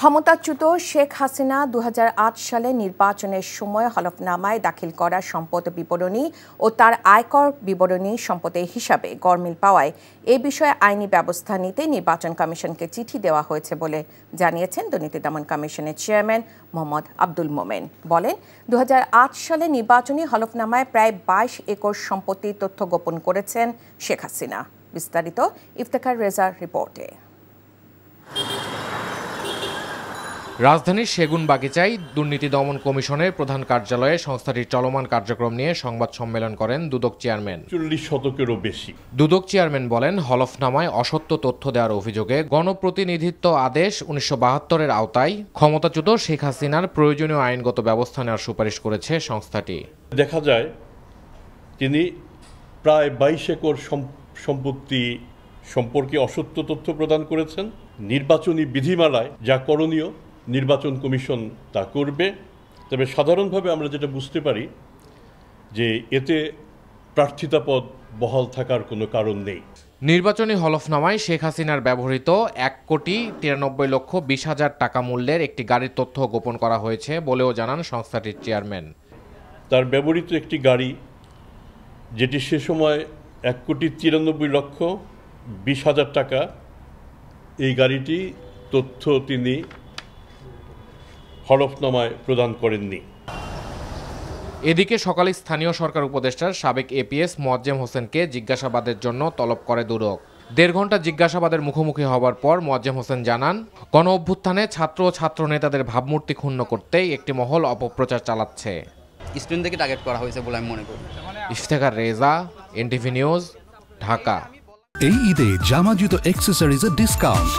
ক্ষমতাচ্যুত শেখ হাসিনা ২০০৮ সালে নির্বাচনের সময় হলফনামায় দাখিল করা সম্পদ বিবরণী ও তার আয়কর বিবরণী সম্পদের হিসাবে গরমিল পাওয়ায় এ বিষয়ে আইনি ব্যবস্থা নিতে নির্বাচন কমিশনকে চিঠি দেওয়া হয়েছে বলে জানিয়েছেন দুর্নীতি দমন কমিশনের চেয়ারম্যান মোহাম্মদ আব্দুল মোমেন। বলেন, ২০০৮ সালে নির্বাচনী হলফনামায় প্রায় ২২ একর সম্পত্তির তথ্য গোপন করেছেন শেখ হাসিনা। বিস্তারিত ইফতেখার রেজার রিপোর্টে। রাজধানীর সেগুনবাগিচায় দুর্নীতি দমন কমিশনের প্রধান কার্যালয়ে সংস্থাটির চলমান কার্যক্রম নিয়ে সংবাদ সম্মেলন করেন দুদক চেয়ারম্যান। ৪০ শতকেরও বেশি। দুদক চেয়ারম্যান বলেন, হলফনামায় অসত্য তথ্য দেওয়ার অভিযোগে গণপ্রতিনিধিত্ব আদেশ ১৯৭২-এর আওতায় ক্ষমতাচ্যুত শেখ হাসিনার প্রয়োজনীয় আইনগত ব্যবস্থা নেওয়ার সুপারিশ করেছে সংস্থাটি। দেখা যায় তিনি প্রায় ২২ একর সম্পত্তি সম্পর্কে অসত্য তথ্য প্রদান করেছেন। নির্বাচনী বিধিমালায় যা করণীয় নির্বাচন কমিশন তা করবে। তবে সাধারণভাবে আমরা যেটা বুঝতে পারি যে এতে প্রার্থিতা পদ বহাল থাকার কোনো কারণ নেই। নির্বাচনী হলফনামায় শেখ হাসিনার ব্যবহৃত ১,৯৩,২০,০০০ টাকা মূল্যের একটি গাড়ির তথ্য গোপন করা হয়েছে বলেও জানান সংস্থাটির চেয়ারম্যান। তার ব্যবহৃত একটি গাড়ি, যেটি সে সময় ১,৯৩,২০,০০০ টাকা, এই গাড়িটি তথ্য তিনি হলফনামায় প্রদান করেননি। এদিকে সকালে স্থানীয় সরকার উপদেষ্টার সাবেক এপিএস মোয়াজ্জেম হোসেনকে জিজ্ঞাসাবাদের জন্য তলব করে দুদক। ১.৫ ঘণ্টা জিজ্ঞাসাবাদের মুখোমুখি হওয়ার পর মোয়াজ্জেম হোসেন জানান, গণ অভ্যুত্থানে ছাত্র ও ছাত্র নেতাদের ভাবমূর্তি ক্ষুণ্ণ করতেই একটি মহল অপপ্রচার চালাচ্ছে। স্টুডেন্টদেরকে টার্গেট করা হয়েছে বলে আমি মনে করি। Iftekhar Reza, NTV news, Dhaka. এই ঈদে জামা জুতো অ্যাক্সেসরিজের ডিসকাউন্ট।